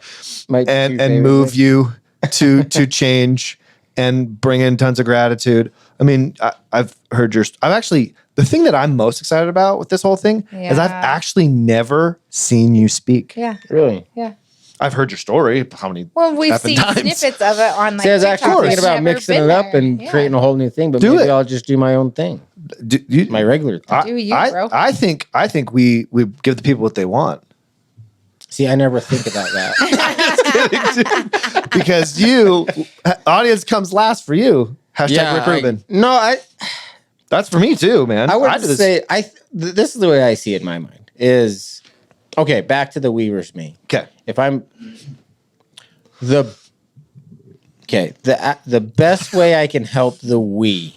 And move you to change and bring in tons of gratitude. I mean, I've heard the thing that I'm most excited about with this whole thing is I've actually never seen you speak. Yeah. Really? Yeah. I've heard your story. How many? Well, we've seen times? snippets of it on like. See, I was actually TikTok. thinking about I've mixing never it been up there. and creating a whole new thing, but Do maybe it. I'll just do my own thing. My regular thing. Do you, bro? I think we give the people what they want. See, I never think about that. Because audience comes last for you. Hashtag Rick Rubin. That's for me too, man. I would say this is the way I see it in my mind is, okay, back to the we versus me. Okay. If I'm the best way I can help the we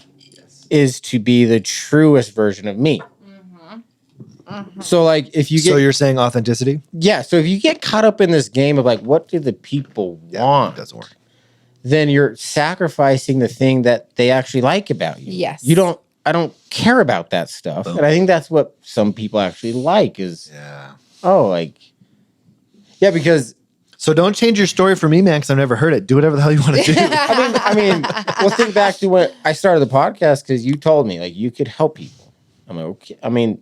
is to be the truest version of me. So like if you get, so you're saying authenticity? yeah. So if you get caught up in this game of like, what do the people want? It doesn't work. Then you're sacrificing the thing that they actually like about you. Yes. I don't care about that stuff. Boom. And I think that's what some people actually like is, because So don't change your story for me, man, because I've never heard it. Do whatever the hell you want to do. I mean, we'll think back to when I started the podcast because you told me like you could help people. I'm like, okay. And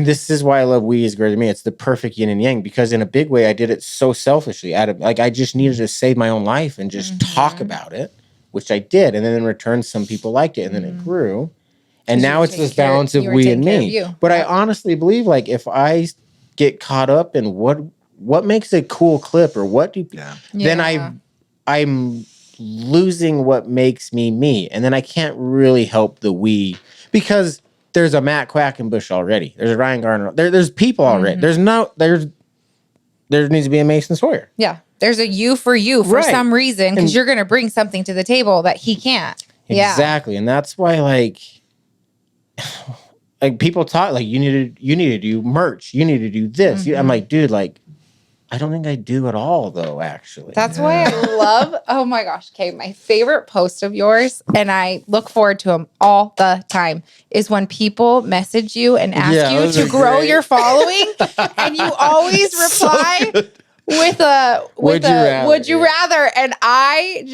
this is why I love We Is Greater Than Me. It's the perfect yin and yang because in a big way, I did it so selfishly. I just needed to save my own life and just talk about it, which I did. And then in return, some people liked it and then it grew. And now it's this balance of we and me. But I honestly believe like if I get caught up in what makes a cool clip or what do then I'm losing what makes me. And then I can't really help the we because there's a Matt Quackenbush already. There's a Ryan Gardner. There's people already. There needs to be a Mason Sawyer. Yeah. There's a you for you for some reason because you're going to bring something to the table that he can't. Exactly. And that's why like people talk like you need to do merch. You need to do this. I'm like, dude, like I don't think I do it all though, actually. That's why I love, oh my gosh. Okay. My favorite post of yours, and I look forward to them all the time, is when people message you and ask you to grow your following. And you always reply with a would you rather. And I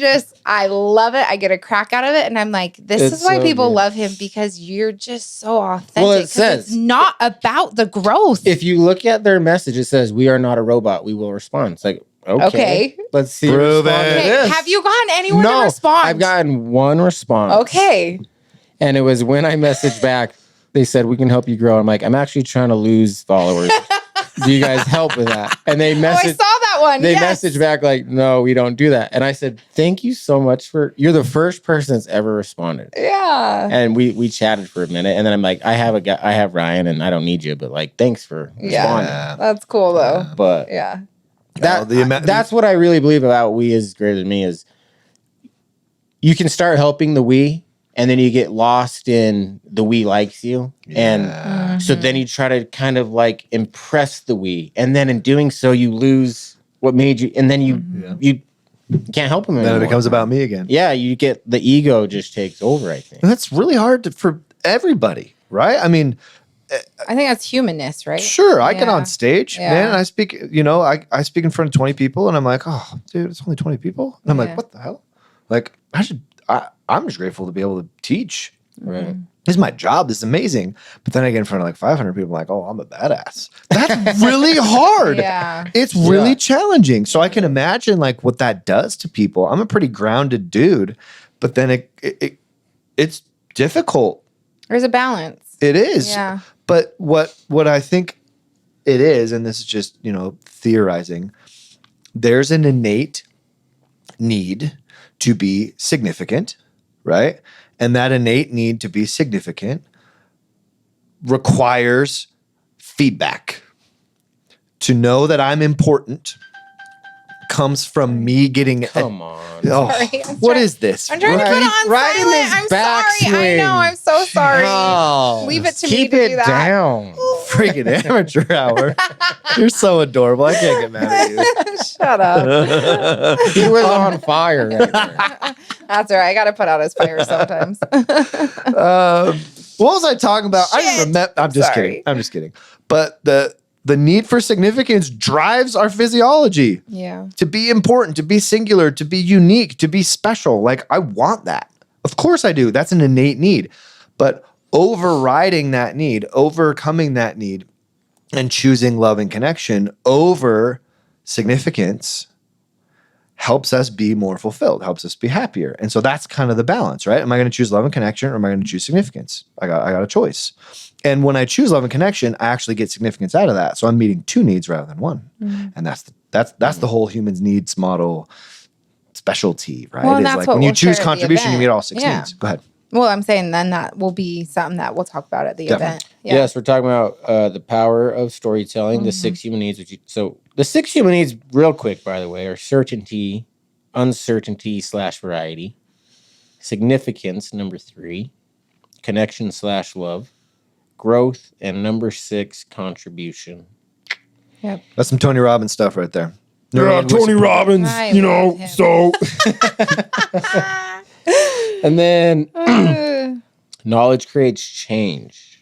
love it. I get a crack out of it. And I'm like, this is why people love him because you're just so authentic. Well, it says it's not about the growth. If you look at their message, it says, we are not a robot. We will respond. It's like, okay. Let's see. Prove it. Okay. Have you gotten anyone to respond? I've gotten one response. Okay. And it was when I messaged back, they said, we can help you grow. I'm like, I'm actually trying to lose followers. Do you guys help with that? And they messaged. I saw that one. They messaged back like, no, we don't do that. And I said, thank you so much you're the first person that's ever responded. Yeah. And we chatted for a minute. And then I'm like, I have Ryan and I don't need you, but like, thanks for responding. Yeah. That's cool though. But yeah. That's what I really believe about We Is Greater Than Me is you can start helping the we. And then you get lost in the we likes you. Yeah. And so then you try to kind of like impress the we. And then in doing so, you lose what made you. And then you can't help them anymore. Then it becomes about me again. Yeah, you get the ego just takes over, I think. And that's really hard for everybody, right? I mean, I think that's humanness, right? Sure. I get on stage, man, and I speak, I speak in front of 20 people and I'm like, oh, dude, it's only 20 people. And I'm like, what the hell? Like, I'm just grateful to be able to teach. Right. This is my job. This is amazing. But then I get in front of like 500 people, I'm like, oh, I'm a badass. That's really hard. Yeah. It's really challenging. So I can imagine like what that does to people. I'm a pretty grounded dude, but then it's difficult. There's a balance. It is. Yeah. But what I think it is, and this is just, theorizing, there's an innate need to be significant, right? And that innate need to be significant requires feedback. To know that I'm important comes from me getting... Come on. Oh, what is this? I'm trying to put it on silent. I'm sorry. I know. I'm so sorry. Oh, leave it to keep me to it do that. down. Freaking amateur hour. You're so adorable. I can't get mad at you. Shut up. He was on fire right there. That's all right. I got to put out his fire sometimes. What was I talking about? I didn't remember. I'm just kidding. But the need for significance drives our physiology. Yeah. To be important, to be singular, to be unique, to be special. Like, I want that. Of course I do. That's an innate need. But overriding that need, overcoming that need, and choosing love and connection over significance helps us be more fulfilled, helps us be happier. And so that's kind of the balance, right? Am I going to choose love and connection or am I going to choose significance? I got a choice. And when I choose love and connection, I actually get significance out of that. So I'm meeting 2 needs rather than 1. And that's the whole humans needs model specialty, right? Well, and It's that's like what when you we'll share choose at the contribution, you event. meet all 6 Yeah. needs. Go ahead. Well, I'm saying then that will be something that we'll talk about at the Definitely. event. Yeah. Yes, we're talking about the power of storytelling, the 6 human needs. So the 6 human needs, real quick, by the way, are certainty, uncertainty / variety, significance, number 3, connection / love, growth, and number 6, contribution. Yep. That's some Tony Robbins stuff right there. Tony Robbins, I love him. so. And then knowledge creates change.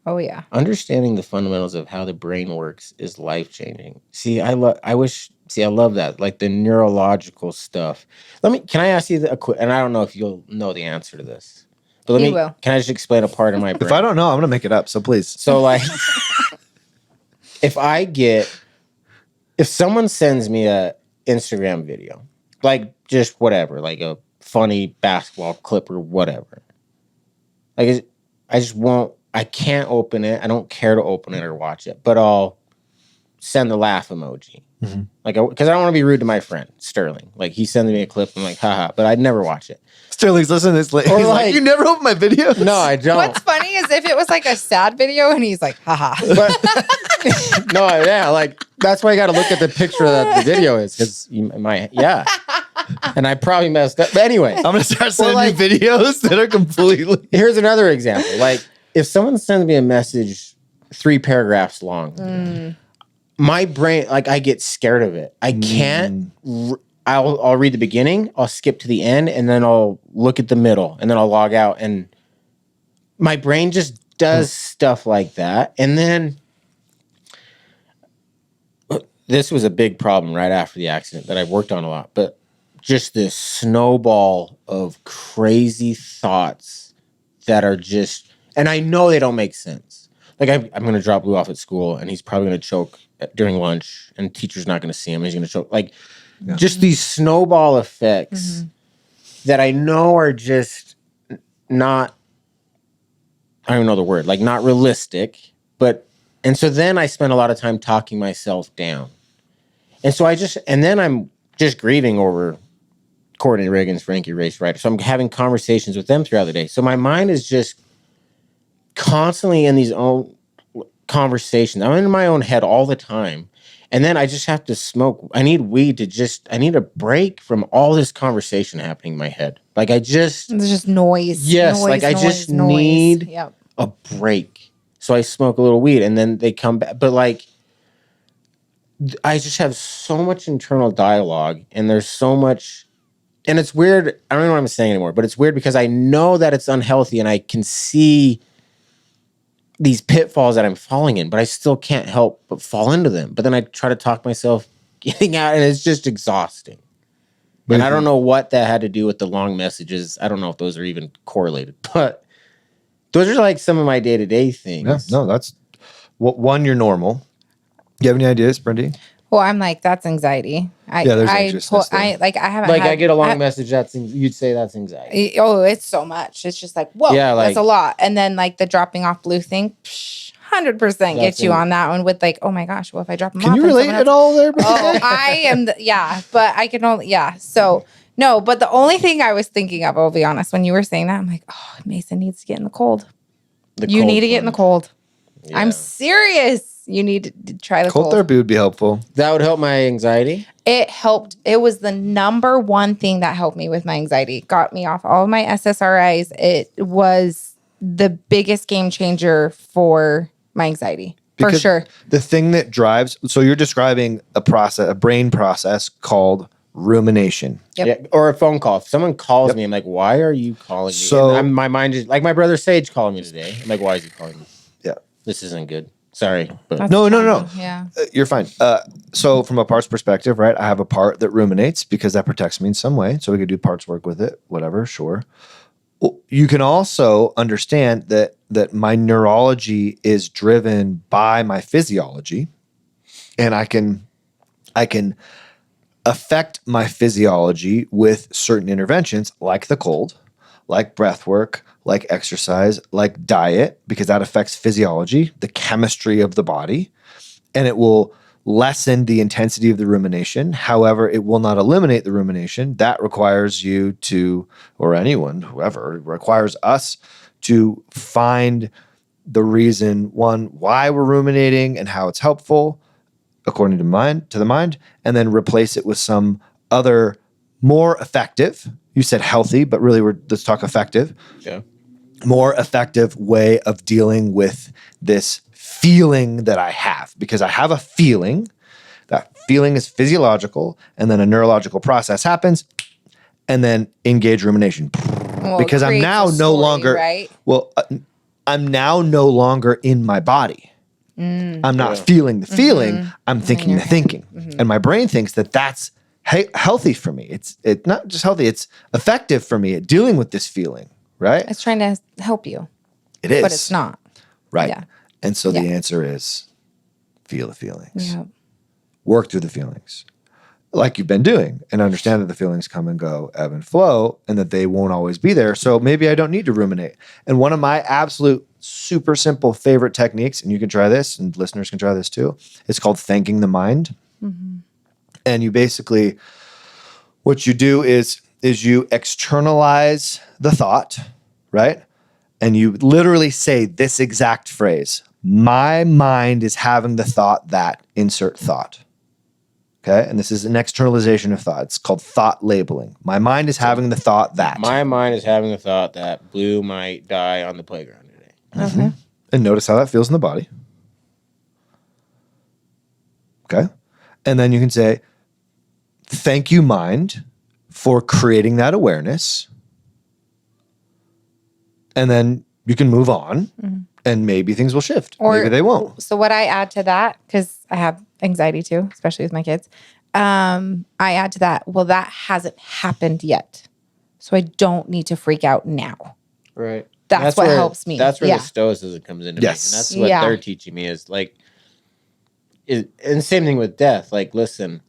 Oh yeah. Understanding the fundamentals of how the brain works is life-changing. See, I love that, like the neurological stuff. Can I ask you and I don't know if you'll know the answer to this, but can I just explain a part of my brain? If I don't know, I'm going to make it up. So please. So like, if someone sends me a Instagram video, like just whatever, like a funny basketball clip or whatever, like I can't open it. I don't care to open it or watch it, but I'll send the laugh emoji. Like, because I don't want to be rude to my friend Sterling. Like, he sends me a clip, I'm like, haha, but I'd never watch it. Sterling's listening to this. He's Or like, you never open my videos? No, I don't. What's funny is if it was like a sad video and he's like, haha. But no, yeah, like that's why you got to look at the picture that the video is, because and I probably messed up. But anyway, I'm going to start sending you videos that are completely. Here's another example. Like, if someone sends me a message 3 paragraphs long, my brain, like, I get scared of it. I can't. I'll read the beginning, I'll skip to the end, and then I'll look at the middle, and then I'll log out. And my brain just does stuff like that. And then this was a big problem right after the accident that I've worked on a lot, but just this snowball of crazy thoughts that are just, and I know they don't make sense. Like, I'm going to drop Lou off at school, and he's probably going to choke during lunch, and the teacher's not going to see him. He's going to choke. Like, just these snowball effects that I know are just not, I don't even know the word, like not realistic. And so then I spend a lot of time talking myself down. And so then I'm just grieving over Courtney Riggins, Frankie Race Ryder. So I'm having conversations with them throughout the day. So my mind is just constantly in these own conversations. I'm in my own head all the time. And then I just have to smoke. I need weed I need a break from all this conversation happening in my head. Like, it's just noise. Yes, noise, I just need Yep. a break. So I smoke a little weed, and then they come back. But like, I just have so much internal dialogue, and there's so much, and it's weird. I don't know what I'm saying anymore, but it's weird because I know that it's unhealthy, and I can see these pitfalls that I'm falling in, but I still can't help but fall into them. But then I try to talk myself getting out, and it's just exhausting. And I don't know what that had to do with the long messages. I don't know if those are even correlated, but those are like some of my day-to-day things. Yeah, no, that's one, you're normal. Do you have any ideas, Brendy? Well, I'm like, that's anxiety. There's anxiousness there. I get a long message. You'd say that's anxiety. It's so much. It's just like, whoa, that's a lot. And then like the dropping off Blue thing, 100% get you on that one with like, oh my gosh, well, if I drop them off. Can you relate at all there? Oh, I am. But I can only, So no, but the only thing I was thinking of, I'll be honest, when you were saying that, I'm like, oh, Mason needs to get in the cold. You need to get in the cold. Yeah. I'm serious. You need to try the cold therapy would be helpful. That would help my anxiety. It helped. It was the number one thing that helped me with my anxiety. Got me off all of my SSRIs. It was the biggest game changer for my anxiety. For sure. The thing that drives, so you're describing a brain process called rumination. Yep. Yeah, or a phone call. If someone calls me, I'm like, why are you calling me? So my mind is like, my brother Sage called me today. I'm like, why is he calling me? Yeah. This isn't good. Sorry. But. No. Yeah. You're fine. So from a parts perspective, right, I have a part that ruminates because that protects me in some way. So we could do parts work with it, whatever, sure. Well, you can also understand that my neurology is driven by my physiology, and I can affect my physiology with certain interventions like the cold, like breath work, like exercise, like diet, because that affects physiology, the chemistry of the body, and it will lessen the intensity of the rumination. However, it will not eliminate the rumination. That requires you to, or anyone, whoever, requires us to find the reason, one, why we're ruminating and how it's helpful according to the mind, and then replace it with some other more effective. You said healthy, but really let's talk effective. Yeah. More effective way of dealing with this feeling that I have, because I have a feeling. That feeling is physiological, and then a neurological process happens, and then engage rumination. Well, Because I'm creates now a no story, longer right. I'm now no longer in my body. I'm not feeling the feeling. I'm thinking the thinking, and my brain thinks that that's healthy for me. It's not just healthy; it's effective for me at dealing with this feeling. Right? It's trying to help you, It is, but it's not. right. Yeah. And so the Yeah. answer is feel the feelings, Yeah. work through the feelings, like you've been doing, and understand that the feelings come and go, ebb and flow, and that they won't always be there. So maybe I don't need to ruminate. And one of my absolute super simple favorite techniques, and you can try this, and listeners can try this too, it's called thanking the mind. And you basically, what you do is you externalize the thought, right? And you literally say this exact phrase: my mind is having the thought that, insert thought. Okay. And this is an externalization of thought. It's called thought labeling. My mind is having the thought that. My mind is having the thought that Blue might die on the playground today. Okay. And notice how that feels in the body. Okay. And then you can say, thank you, mind, for creating that awareness. And then you can move on, and maybe things will shift. Maybe they won't. So what I add to that, because I have anxiety too, especially with my kids, I add to that, well, that hasn't happened yet. So I don't need to freak out now. Right. That's what helps me. That's where Yeah. the stoicism comes into Yes. me. And that's what Yeah. they're teaching me is like, and same thing with death. Like, listen,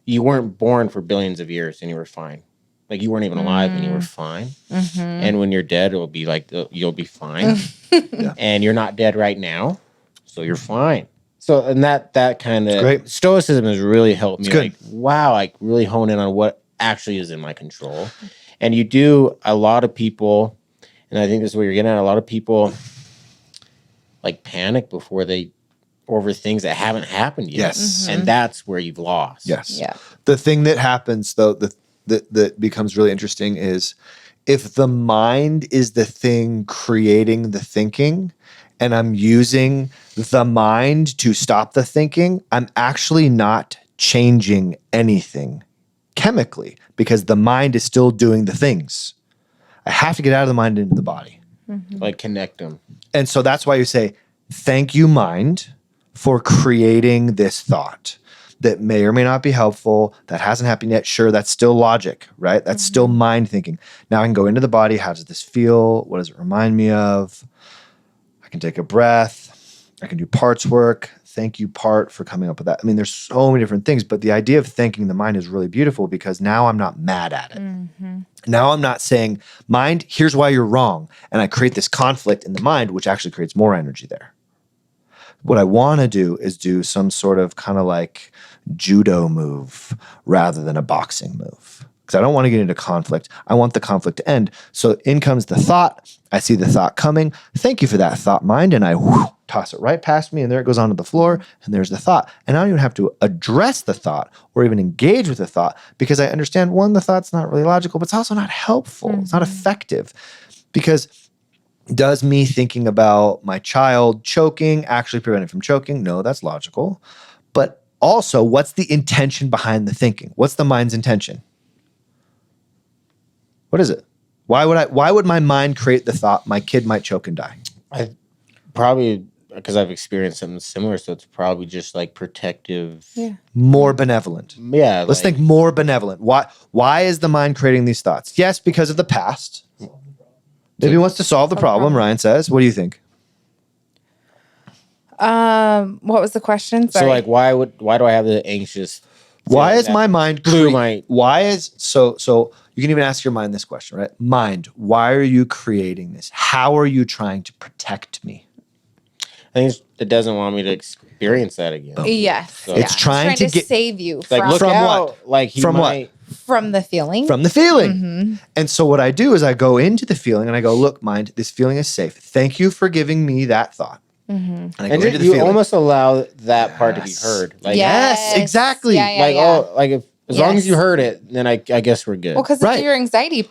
you weren't born for billions of years and you were fine. Like, you weren't even alive and you were fine. And when you're dead, it'll be like, you'll be fine. Yeah. And you're not dead right now, so you're fine. So, and that kind great. of stoicism has really helped me. It's good. Like, wow, like really hone in on what actually is in my control. And you do, a lot of people, and I think this is what you're getting at, a lot of people like panic before they over things that haven't happened yet. Yes. And that's where you've lost. Yes. Yeah. The thing that happens, though, that becomes really interesting is if the mind is the thing creating the thinking, and I'm using the mind to stop the thinking, I'm actually not changing anything chemically because the mind is still doing the things. I have to get out of the mind into the body. Like, connect them. And so that's why you say, thank you, mind, for creating this thought that may or may not be helpful, that hasn't happened yet. Sure, that's still logic, right? That's still mind thinking. Now I can go into the body. How does this feel? What does it remind me of? I can take a breath. I can do parts work. Thank you, part, for coming up with that. I mean, there's so many different things, but the idea of thanking the mind is really beautiful because now I'm not mad at it. Now I'm not saying, mind, here's why you're wrong. And I create this conflict in the mind, which actually creates more energy there. What I want to do is do some sort of kind of like judo move rather than a boxing move. Because I don't want to get into conflict. I want the conflict to end. So in comes the thought. I see the thought coming. Thank you for that thought, mind. And I toss it right past me, and there it goes onto the floor, and there's the thought. And I don't even have to address the thought or even engage with the thought because I understand, one, the thought's not really logical, but it's also not helpful. It's not effective. Because does me thinking about my child choking actually prevent it from choking? No, that's logical. But also, what's the intention behind the thinking? What's the mind's intention? What is it? Why would my mind create the thought my kid might choke and die? I probably, because I've experienced something similar, so it's probably just like protective. Yeah. More benevolent. Yeah. Let's think more benevolent. Why is the mind creating these thoughts? Yes, because of the past. Maybe he wants to solve the problem, Ryan says. What do you think? What was the question? Sorry. So like, why do I have the anxious Why feeling is that my mind Blue might. Why is so you can even ask your mind this question, right? Mind, why are you creating this? How are you trying to protect me? I think it doesn't want me to experience that again. Yes. So It's trying to get- save you like from, look From out. what? Like he From what? might. from the feeling. From the feeling. Mm-hmm. And so what I do is I go into the feeling and I go, look, mind, this feeling is safe. Thank you for giving me that thought. Mm-hmm. And I And go into the you feeling. almost allow that part to be Yes. heard. Like Yes, exactly. Yeah, yeah, like yeah. oh like if as long as you Yes. heard it, then I guess we're good. Well, because Right. it's your anxiety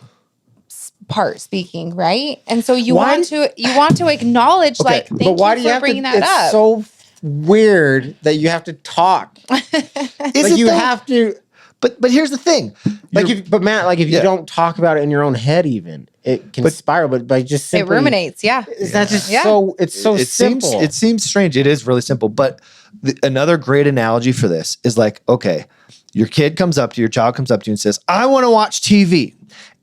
part speaking, right? And so you Why want to acknowledge, Okay, like, but thank why you do for you have bringing to? that It's up. so weird that you have to talk. Is Like it you though? have to. But here's the thing. Like You're- if, but Matt, like if Yeah. you don't talk about it in your own head, even it can But- spiral. But by just It simply, ruminates, yeah. Is that just Yeah. so? It's so it simple. seems strange. It is really simple. But another great analogy for this is like, okay, your child comes up to you and says, I want to watch TV.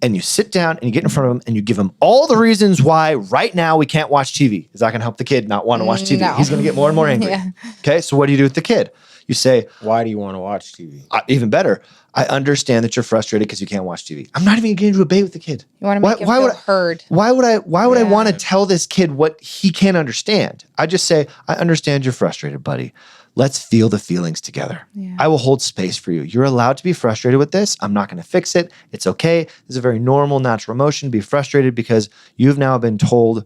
And you sit down and you get in front of him and you give him all the reasons why right now we can't watch TV. Is that going to help the kid not want to watch TV? No. He's going to get more and more angry. Yeah. Okay, so what do you do with the kid? You say, Why do you want to watch TV? even better, I understand that you're frustrated because you can't watch TV. I'm not even getting into a debate with the kid. You want to make him why feel would I- heard. Why would I Yeah. want to tell this kid what he can't understand? I just say, I understand you're frustrated, buddy. Let's feel the feelings together. Yeah. I will hold space for you. You're allowed to be frustrated with this. I'm not going to fix it. It's okay. This is a very normal, natural emotion. Be frustrated because you've now been told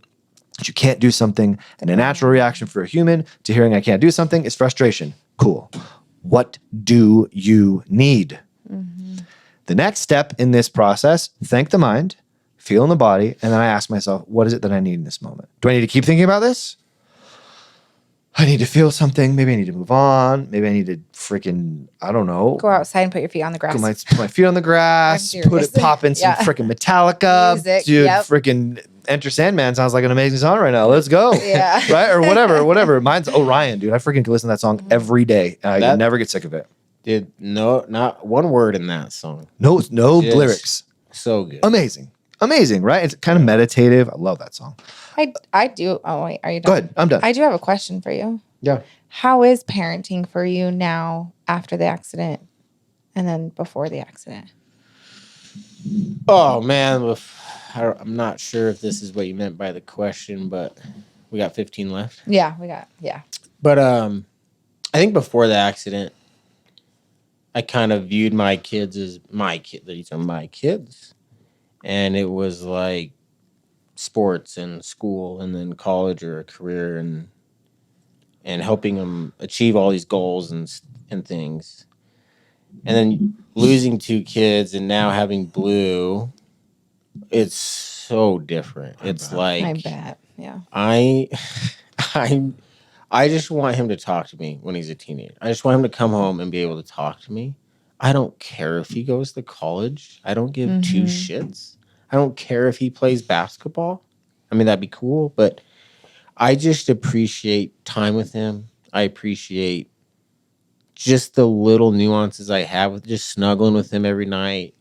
that you can't do something. And a natural reaction for a human to hearing I can't do something is frustration. Cool. What do you need? The next step in this process, thank the mind, feel in the body, and then I ask myself, what is it that I need in this moment? Do I need to keep thinking about this? I need to feel something. Maybe I need to move on. Maybe I need to freaking, I don't know. Go outside and put your feet on the grass. Put my feet on the grass, I'm put it, serious. pop in some Yeah. freaking Metallica. Music, Dude, yep. freaking Enter Sandman sounds like an amazing song right now. Let's go. Yeah. Right? Or whatever. Mine's Orion, dude. I freaking can listen to that song every day. And I That- never get sick of it. Did not one word in that song. No Just lyrics. So good. Amazing, right? It's kind of meditative. I love that song. I do. Oh, wait. Are you done? Go ahead. I'm done. I do have a question for you. Yeah. How is parenting for you now after the accident and then before the accident? Oh man, I'm not sure if this is what you meant by the question, but we got 15 left. Yeah. But I think before the accident, I kind of viewed my kids as my kid. These are my kids, and it was like sports and school, and then college or a career, and helping them achieve all these goals and things. And then losing two kids and now having Blue, it's so different. It's like I bet. Yeah. I just want him to talk to me when he's a teenager. I just want him to come home and be able to talk to me. I don't care if he goes to college. I don't give two shits. I don't care if he plays basketball. I mean, that'd be cool, but I just appreciate time with him. I appreciate just the little nuances I have with just snuggling with him every night.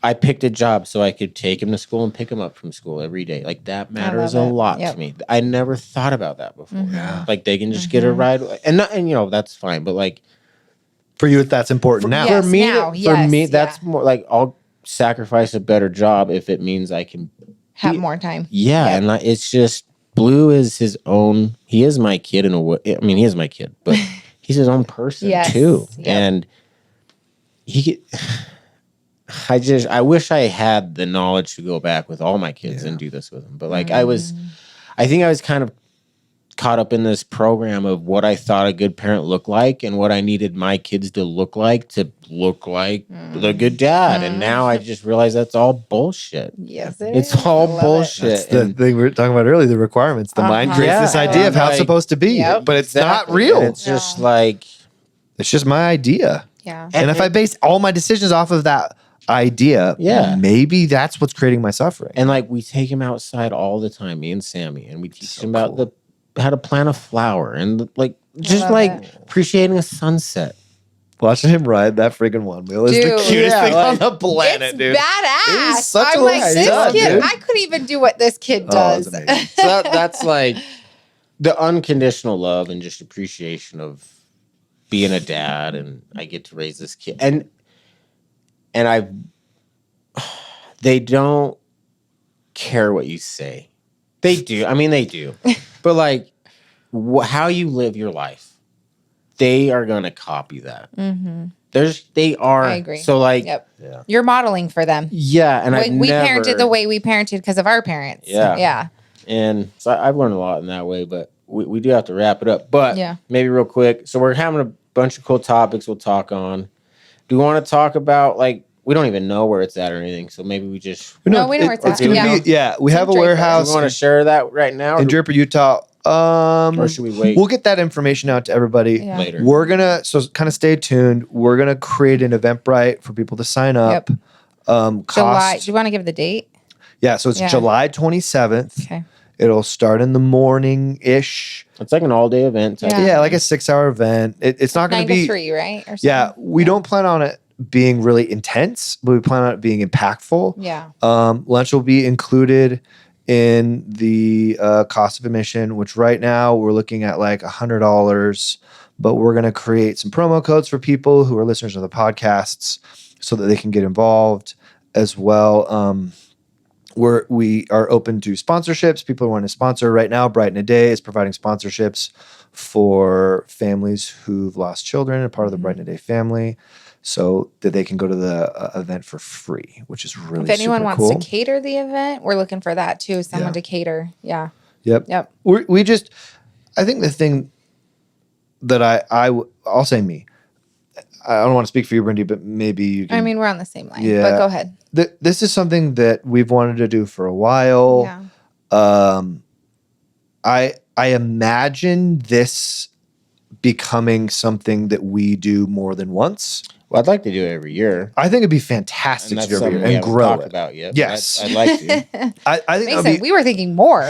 I picked a job so I could take him to school and pick him up from school every day. Like that matters a love it. lot Yep. to me. I never thought about that before. Yeah. Like they can just get a ride, and that's fine. But like For you, that's important now. Yes, for me, now, for me, yes, that's yeah. more like I'll sacrifice a better job if it means I can. Have more time. Yeah, Yep. and like, it's just Blue is his own. He is my kid in a way. I mean, he is my kid, but he's his own person Yes, too. yep. And he, I wish I had the knowledge to go back with all my kids and do this with them. But like I think I was kind of caught up in this program of what I thought a good parent looked like and what I needed my kids to look like the good dad. And now I just realize that's all bullshit. Yes, it It's is. I all love it. bullshit. That's the And- thing we were talking about earlier, the requirements. The mind creates Yeah, this idea of how it's like- supposed to be, Yep. but it's not Exactly. real. And it's just No. like, It's just my idea. Yeah. And if I base all my decisions off of that idea, Yeah. maybe that's what's creating my suffering. and like we take him outside all the time, me and Sammy, and we teach So him about cool. how to plant a flower and like just love like it. appreciating a sunset. Watching him ride that freaking one wheel is the Dude. cutest Yeah, thing like- on the planet, It's dude. badass. He's such I'm a like, little this stud, kid, dude. I could even do what this kid Oh, it's does. amazing. So that's like the unconditional love and just appreciation of being a dad, and I get to raise this kid, and they don't care what you say. They do. I mean, they do. But like how you live your life, they are going to copy that. Mm-hmm. They are. I agree. So like, Yep. Yeah. You're modeling for them. Yeah. And we parented the way we parented because of our parents. Yeah. Yeah. And so I've learned a lot in that way, but we do have to wrap it up. But Yeah. maybe real quick. So we're having a bunch of cool topics we'll talk on. Do we want to talk about, like, we don't even know where it's at or anything, so maybe we just... No, we know where it's at. Gonna Yeah. be, yeah, we It's have a in Draper. Do warehouse we want to share that right now? in Draper, Utah. Or should we wait We'll get that information out to everybody. Yeah. later? We're gonna kind of stay tuned. We're gonna create an Eventbrite for people to sign up. Yep. Cost, July. Do you want to give the date? Yeah, so it's Yeah. July 27th. Okay. It'll start in the morning-ish. It's like an all-day event. Yeah. Yeah, like a 6-hour event. It's not going 9 to be... to 3, right? Or Yeah, something? we don't plan on it being really intense, but we plan on it being impactful. Yeah. Lunch will be included in the cost of admission, which right now we're looking at like $100, but we're going to create some promo codes for people who are listeners of the podcasts so that they can get involved as well. We are open to sponsorships. People who want to sponsor right now. Brighten a Day is providing sponsorships for families who've lost children and part of the Brighten a Day family, so that they can go to the event for free, which is really If anyone super wants cool. to cater the event, we're looking for that too. Someone Yeah. to cater. Yeah. Yep. I think the thing that I'll say me. I don't want to speak for you, Brindy, but maybe you can. I mean, we're on the same line. Yeah. But go ahead. This is something that we've wanted to do for a while. Yeah. I imagine this becoming something that we do more than once. Well, I'd like to do it every year. I think it'd be fantastic to do every year we and haven't grow talked it. about yet. Yes. I'd like to. I think that'd Mason, be, we were thinking more.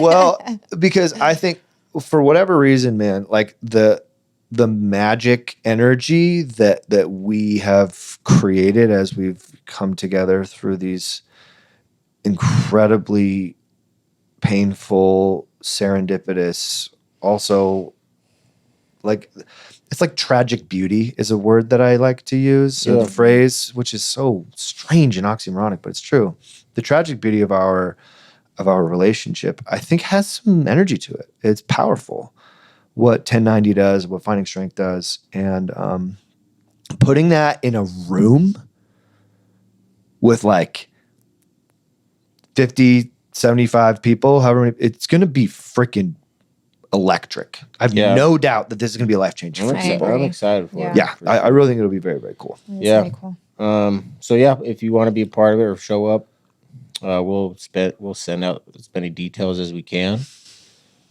well, because I think for whatever reason, man, like the magic energy that we have created as we've come together through these incredibly painful, serendipitous, also like it's like tragic beauty is a word that I like to use, or Yeah. the phrase, which is so strange and oxymoronic, but it's true. The tragic beauty of our relationship, I think, has some energy to it. It's powerful. What 1090 does, what Finding Strength does, and putting that in a room with like 50, 75 people, however many, it's going to be freaking electric. I have no doubt that this is going to be life-changing for people. I'm excited for it. Yeah, I really think it'll be very, very cool. It's Yeah. really cool. So yeah, if you want to be a part of it or show up, we'll send out as many details as we can.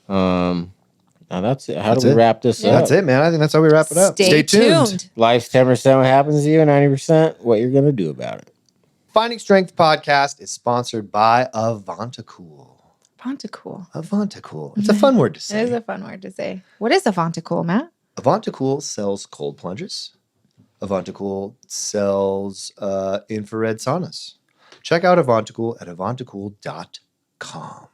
Now that's it. How do we wrap this up? That's it, man. I think that's how we wrap it up. Stay tuned. Life's 10% what happens to you, 90% what you're gonna do about it. Finding Strength podcast is sponsored by Avantacool. Avantacool. Avantacool. It's a fun word to It say. is a fun word to say. What is Avantacool, Matt? Avantacool sells cold plunges. Avantacool sells infrared saunas. Check out Avantacool at avantacool.com.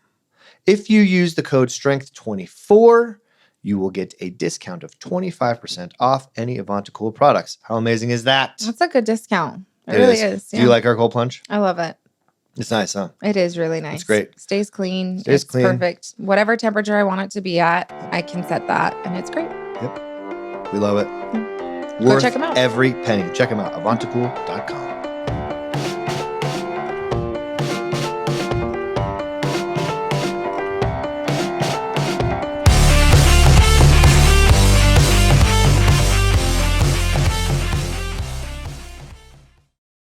If you use the code STRENGTH24, you will get a discount of 25% off any Avantacool products. How amazing is that? That's a good discount. It really is. Do you like our cold plunge? I love it. It's nice, huh? It is really nice. It's great. Stays clean. Stays It's clean. perfect. Whatever temperature I want it to be at, I can set that, and it's great. We love it. Go Worth check 'em out. every penny. Check them out. Avantacool.com.